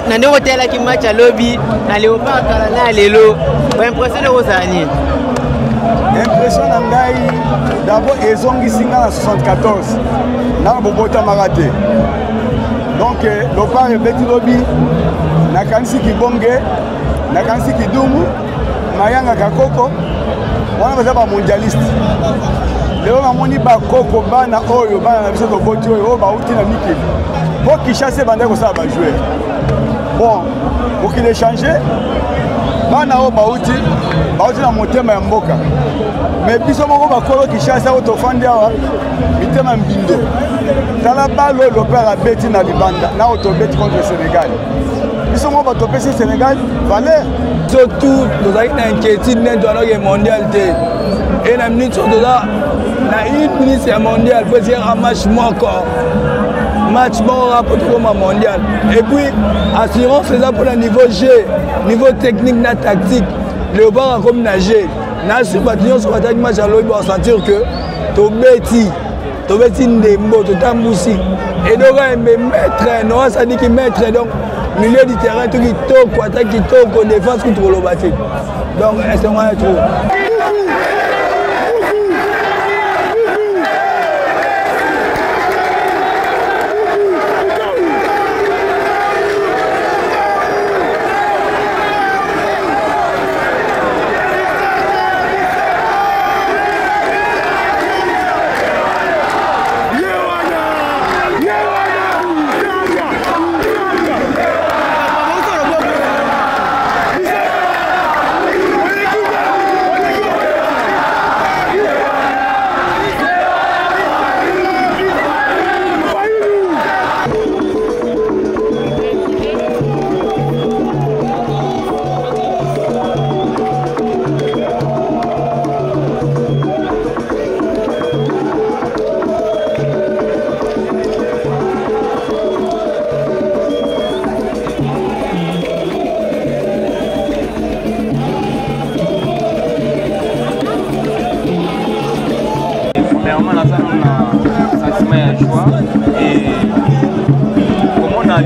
Nande hôtel qui match à lobby, na Léopard na lelo. Ba impression de Rosani. Impression na ngai d'abord ezongi singa na 74. Na bobota marate. Donc Léopard beti lobby na kanisi kibonge, na kanisi kidumu, mayanga kakoko. Wana baza ba mondialiste. Leo namoni ba koko bana oyo bana na biso toboti oyo ba uti na mikili. Pour qui chasse bande ko ça va jouer. Bon, pour qu'il échange bana o ba uti na motema ya mboka. Mais biso moko ba kolo ki chasse o to fandi awa mitema mbindo. Tala balo le père a beti na libanda na auto beti contre le Sénégal. Biso moko ba to pesi Sénégal valeur. Surtout nous avons une inquiétude dans le mondial et la minute sur là na une minute mondial peut dire un match encore. Match bon rapporté comme un mondial. Et puis, assurance c'est ça pour le niveau G, niveau technique, na tactique. Le bar a comme nager. Na sur bâtiment sur attaque match à l'eau, on sentir que to beti ndembo, to tambusi. Et donc maître, non ça dit qu'il maître donc milieu du terrain tout qui toque, attaque qui toque, défense qui trouve le bâti. Donc c'est moi trop.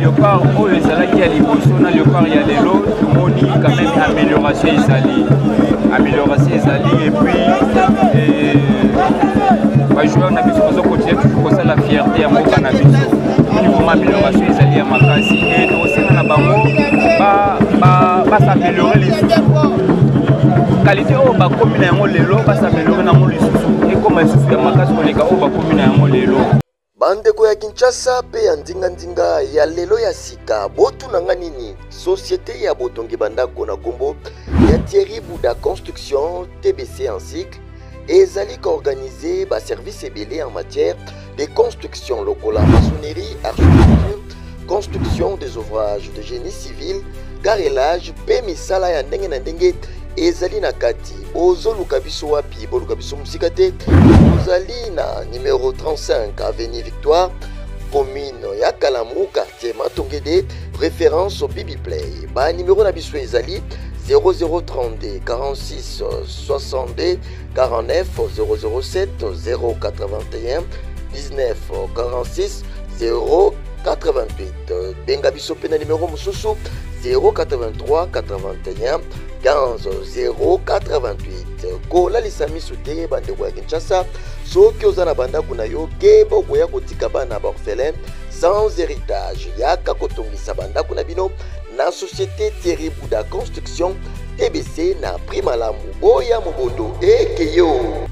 Léopard, oh, les salades qui a les boissons, Léopard, il y a les lots, tout le monde dit quand même amélioration et sali. Amélioration et sali, et puis, les joueurs on a besoin de continuer toujours comme ça la fierté à mon cannabis. Niveau amélioration et sali à Makasi, et aussi dans la bango, va s'améliorer les sous. Qualité, oh, va combiner les lots, va s'améliorer dans les sous. Et comme les sous à Makasi, on est gars, oh, va combiner les lots. Bandeko ya Kinshasa pe ya ndinga ya lelo ya sika botu nanga nini société ya botongi bandako na kombo ya Thierry Bouda Construction TBC en cycle ezali organisé ba service ebele en matière de construction lokola maçonnerie, architecture, construction des ouvrages de génie civil, carrelage pe misala ya ndenge na ndenge ezali na kati bozoluka biso wapi boluka biso musika te bozali na numéro 35 avenue Victoire commune ya Kalamu quartier Matongede référence au Bibi Play ba numéro na biso ezali 0032 46 62 49 007 081 19 46 088 benga biso pe na numéro mususu 083 81 15 088 kola lisami soute bandeko ya Kinshasa soki oza na bandako na yo keba okoya kotika bana ba orphelin sans héritage yaka kotongisa bandako na bino na société Thierry Bouda Construction TBC na Primalamu boya mobondo ekeyo.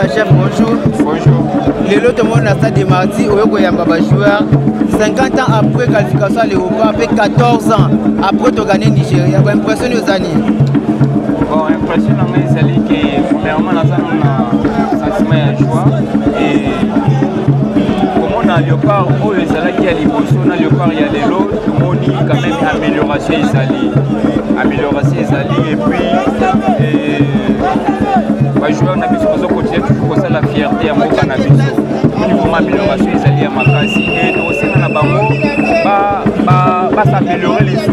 chef, bonjour. Bonjour. Les autres monde à stade de mardi, au Yamba joueur. 50 ans après qualification à Léopard, après 14 ans après tu as gagné Nigeria. Vous impressionnez aux années? Bon, impressionnant, c'est que premièrement, nous avons un sentiment de joie. Et comme on a Léopard, les salariés qui a les bosses, on a Léopard, il y a les lots, tout le monde dit quand même amélioration des alliés. Amélioration des alliés et puis. Les joueurs n'ont pas continuer toujours ça la fierté à mon cannabis. Au niveau de l'amélioration des alliés à Makassi et aussi dans la bango, va s'améliorer les sous.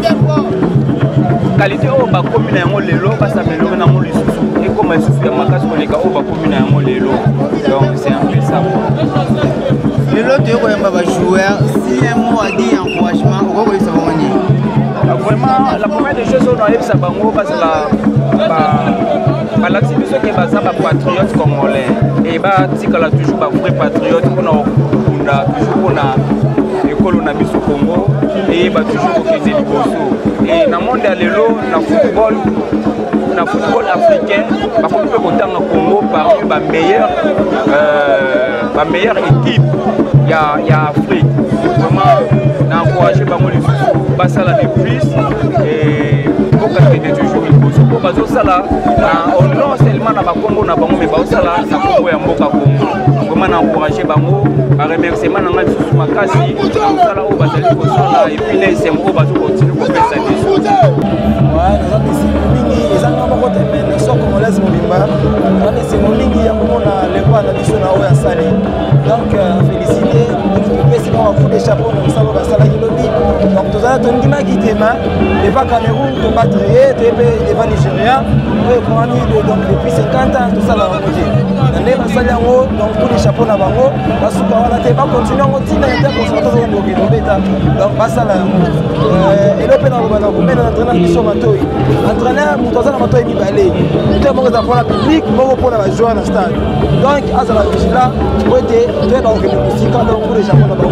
Qualité au bas commune à les lots va s'améliorer dans les sous. Et comme les sous à Makassi on est au bas commune à les lots. Donc c'est un peu ça. Les lots de joueurs, si un mot à dire encouragement, au revoir, ça va venir. Vraiment, la première des choses on a eu ça bango parce que l'activité qui est basée sur les patriotes congolais et toujours vrai patriote pour toujours l'école au Congo et toujours au Kenya et dans le monde dans le football africain on peut compter au Congo parmi la meilleure équipe il y a Afrique vraiment encourager les passer à la plus et pour toujours non seulement dans le Congo, mais aussi dans le Congo et comment encourager Bango, à remercier Makassi, et puis les SMO continuent à faire ça. Donc, féliciter, beaucoup de chapeaux, donc, nous avons dit devant Cameroun, nous battre devant Nigeria, depuis 50 ans, tout ça va remonter. Donc, tous les chapeaux dans Bango, parce qu'on va continuer à continuer à donc, pas ça là. Et là, on a entraîneur qui sont matouilles. Entraîneur, nous avons un matouille qui va aller. Nous avons un public, nous avons un joueur dans le stade. Donc, à ce moment-là, nous avons un musique, donc, les chapeaux dans Bango.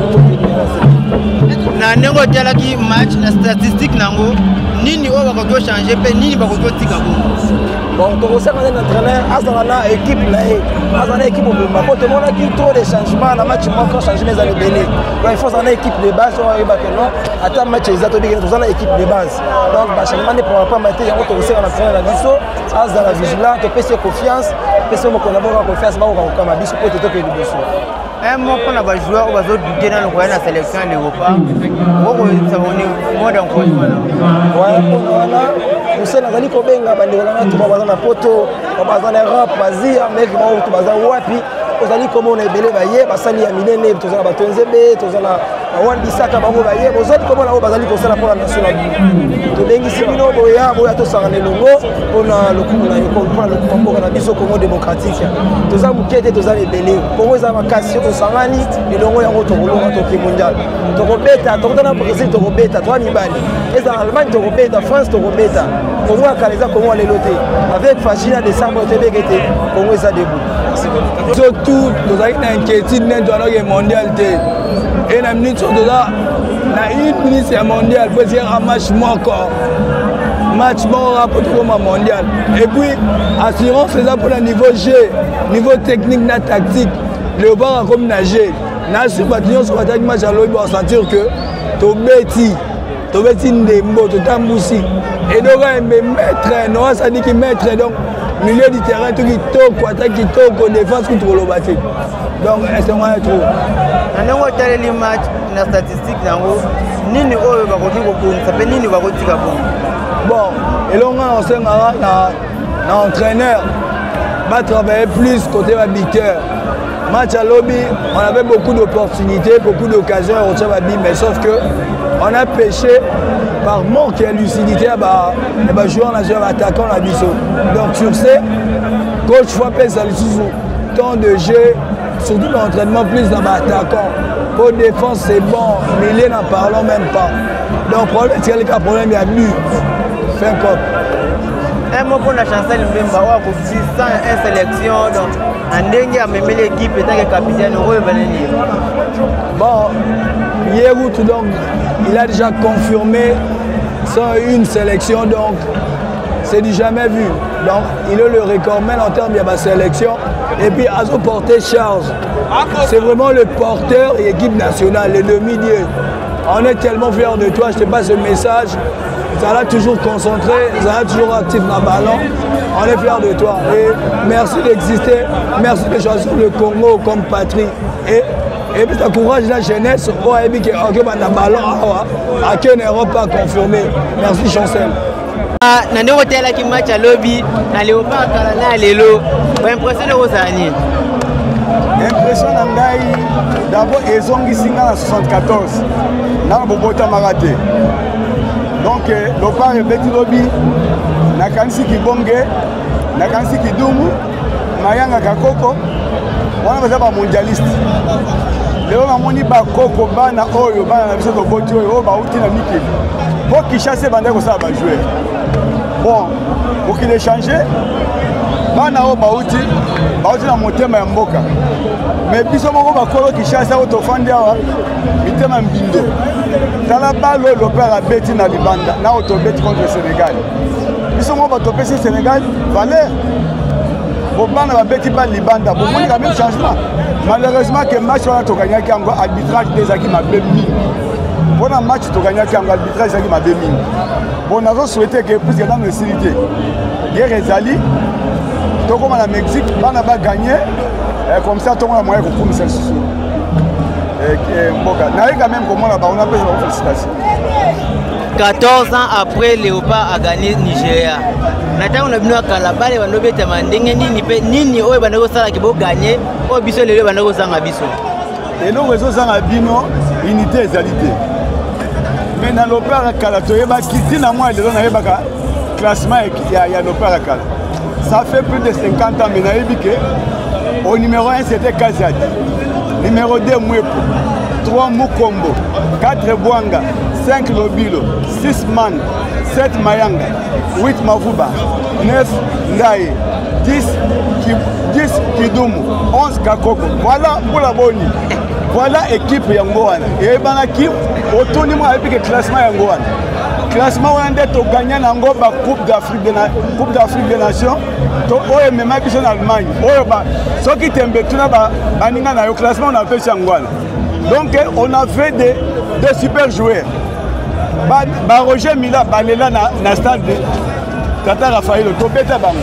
Na nengo dialaki match na statistique nango nini o ba ko changer pe nini ba ko tika ko bon to ça quand l'entraîneur azana équipe là azana équipe au bomba ko to mona ki trop de changements na match mo ko changer mais à le belé il faut une équipe de base on va que non attends match exactement bien to une équipe de base donc ba changement ne pourra pas mettre yango to ça l'entraîneur la biso azana vigilant to pèse confiance pèse mo collaborer confiance ba ko kama biso ko to ke biso un mot pour les joueurs qui ont douté dans la sélection de l'Europa. Vous savez, moi d'encouragement. Oui, nous sommes dans les Kobenga, nous sommes dans la photo, nous sommes dans l'Europe, nous sommes dans l'Ouapi. Nous allons comme on est belé, nous sommes dans les Milènes, nous sommes dans les Tonzébé, nous sommes dans Wan Bissaka, nous sommes comme on a besoin pour la nationale. Nous sommes ici, nous sommes dans les Longo, pour le Congo démocratique. Nous sommes dans les belé. Congo est en casse, nous sommes dans les Longo, nous sommes dans le mondial. Nous sommes dans le Brésil, nous sommes dans le Brésil. Et en Allemagne, nous sommes dans la France, nous sommes dans le Congo, comment aller loter. Avec Fagina, décembre, Congo est debout. Surtout, nous avons une inquiétude dans le mondial. Et la minute sur là, une minute c'est mondial, il faut dire un match encore. Match mort pour le mondial. Et puis, assurance c'est ça pour le niveau G, niveau technique, tactique. Le bar comme nager. Nager, sur le match à l'autre, on va sentir que tu bêtis ndembo, tu tamboussi. Et donc, maître, non, ça dit qu'il maître, donc, milieu du terrain, tout qui toque, attaque qui toque, défense contre le bâti. Donc, c'est moi trop. On a les matchs, la statistique, nini oyo bakoti ko ça peut nini bakoti ka bon, et là on s'est un entraîneur va travailler plus côté habiteur. Match à lobby, on avait beaucoup d'opportunités, beaucoup d'occasions au Tchababi, mais sauf que on a pêché par manque de lucidité à joueur national attaquant la biso. Donc sur ce, coach fois pèse à temps de jeu, surtout l'entraînement plus dans l'attaquant. Pour défense c'est bon, mais il n'en parlons même pas. Donc c'est le problème, il y a but. Fin cop. Un mot pour la chancelle Mbemba, sans une sélection, donc en dernier à même l'équipe étant que capitaine, bon, Yerout, donc il a déjà confirmé sans une sélection, donc c'est du jamais vu. Donc il est le recordman en termes de sélection. et puis Azo porter charge. C'est vraiment le porteur et équipe nationale, le demi-dieu. On est tellement fiers de toi, je te passe ce message. Ça l'a toujours concentré, ça l'a toujours actif dans le ballon. On est fiers de toi. Et merci d'exister, merci de choisir le Congo comme patrie. Et puis ça encourage la jeunesse au Haïti qui est dans le ballon à qui Europe pas confirmé. Merci Chancel. Nande hôtel qui match à lobby, na Léopard Kalana lelo. Ba impression de Rosani. Impression nangai d'abord ezongi singa na 74. Na bobota maraté. Donc Léopard ebeti lobby na kanisi kibonge, na kanisi kidumu, mayanga kakoko. Wana baza ba mondialiste. Leo namoni ba koko bana oyo bana na biso toboti oyo ba uti na mikili. Pour Kinshasa bande ko ça va jouer. Bon, pour qu'il échange, bana o bauti na motema ya mboka. Mais biso moko ba kolo Kinshasa o to fandi awa mitema mbindo. Tala balo l'opéra a beti na libanda na o to beti contre Sénégal. Biso moko ba to pesi Sénégal valeur. Bon bana ba beti ba libanda, bon moni la même changement. Malheureusement que match on a to gagner qui encore arbitrage des aki ma bemi. Pour un match, tu gagnes avec un arbitrage qui m'a démis. Bon, on a souhaité que plus que dans le Syrie, guerre et Zali, tout comme en Mexique, on n'a pas gagné. Comme ça, tout le monde a moyen de couper ça. Quand même, comme on a fait une félicitation. 14 ans après, Léopard a gagné Nigeria. Maintenant, on a venu à Kalabale, on a venu à Mandenge, Nini, on a gagné, on a biso lelo banako sanga biso. Et nous réseaux sanga bino unité égalité. Mais dans l'opéra Kala, tu as quitté na moi de l'on a classement ya l'opéra Kala. Ça fait plus de 50 ans mais na yebike au numéro 1 c'était Kazadi. Numéro 2 Mwepo, 3 Mukombo, 4 Bwanga, 5 Lobilo, 6 Man, 7 Mayanga, 8 Mavuba, 9 Ndaye, 10 Kidumu, 11 Kakoko. Voilà pour la bonne. Voilà l'équipe Yangoana. Et ben l'équipe, autour de moi, avec le classement Yangoana. Classement, on a gagné la Coupe d'Afrique des Nations. On a même en Allemagne. Ceux qui t'aiment tout le classement, on a fait Yangoana. Donc, on a fait des super joueurs. Roger Mila, Balela, na stade de Tata Raphaël, Tobeta Bang.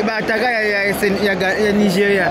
bataka ya Nigeria.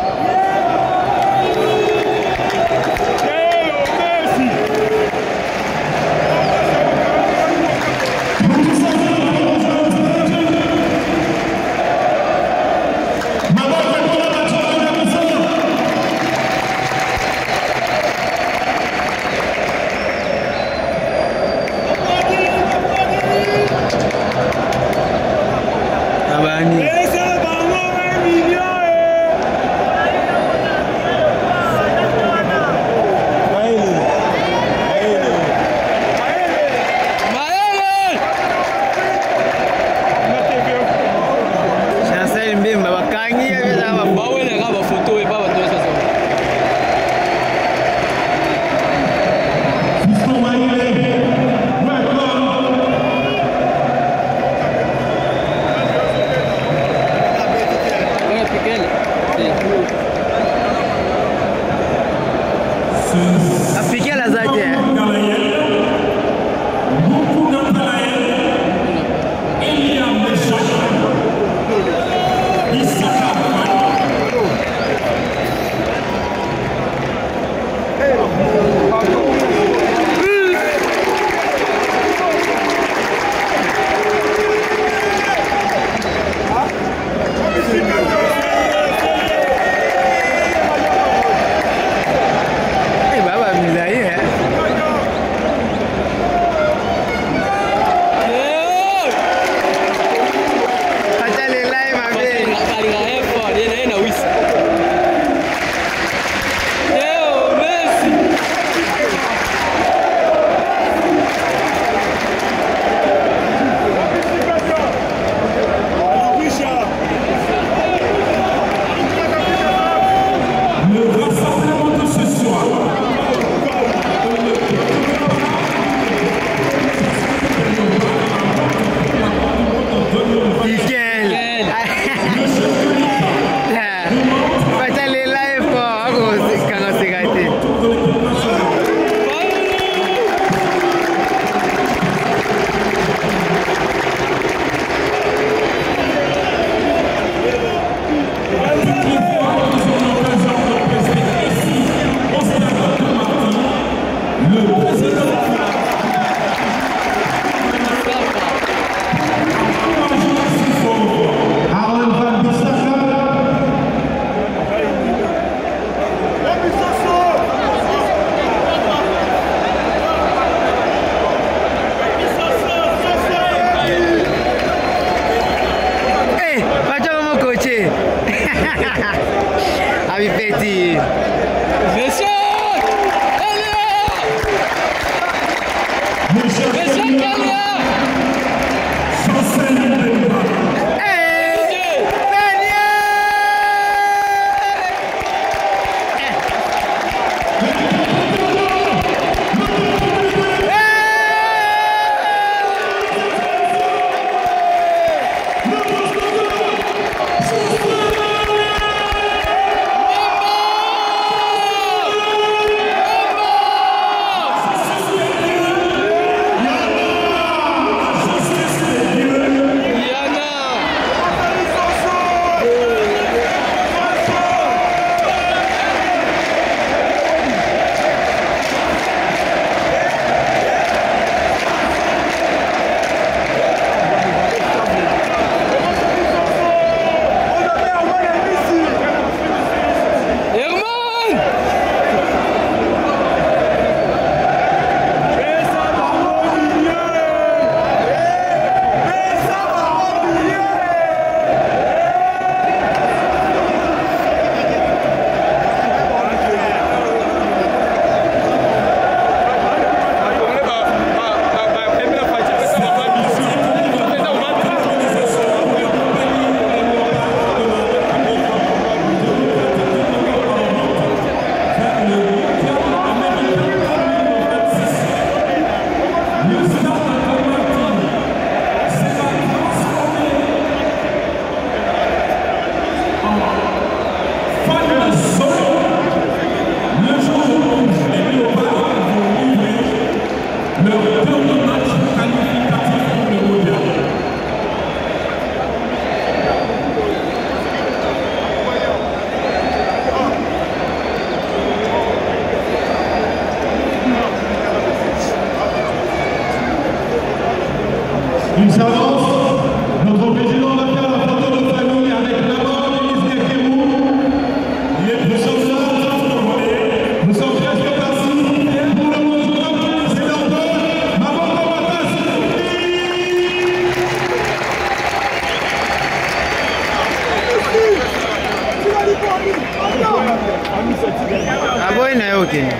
ya okende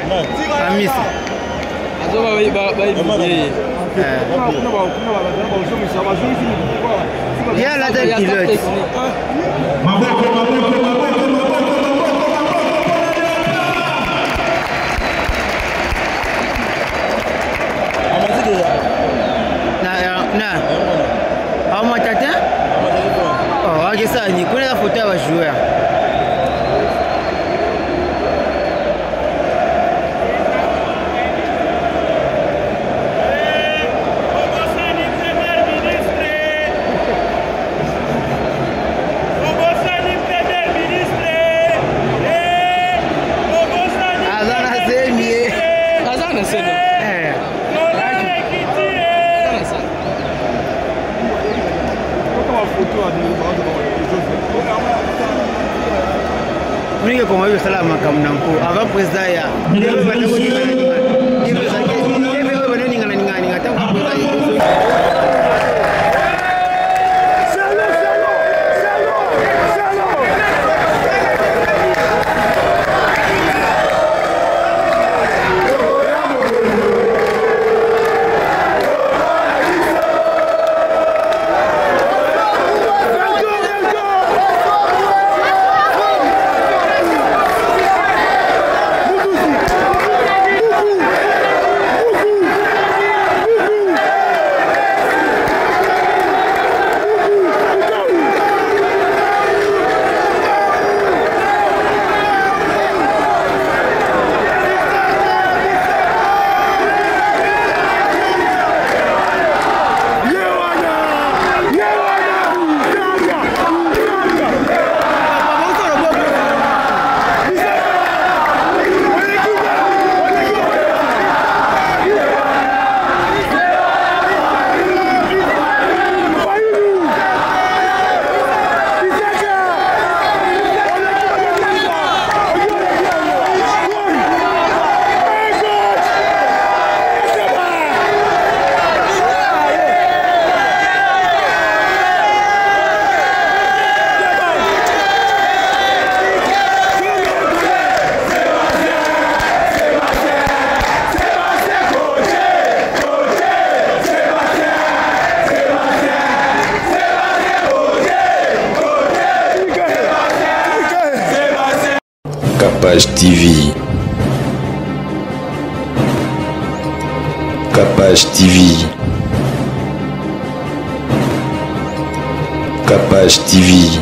amisa ya lata pilote au matata oh akisa ni kuna photo ya joueur Mwenye kwa hiyo salama kama mko ava president ya ndio banako ni ngani ndio zake ndio wewe bado ni ngani hata kwa president Capage TV. Capage TV. Capage TV.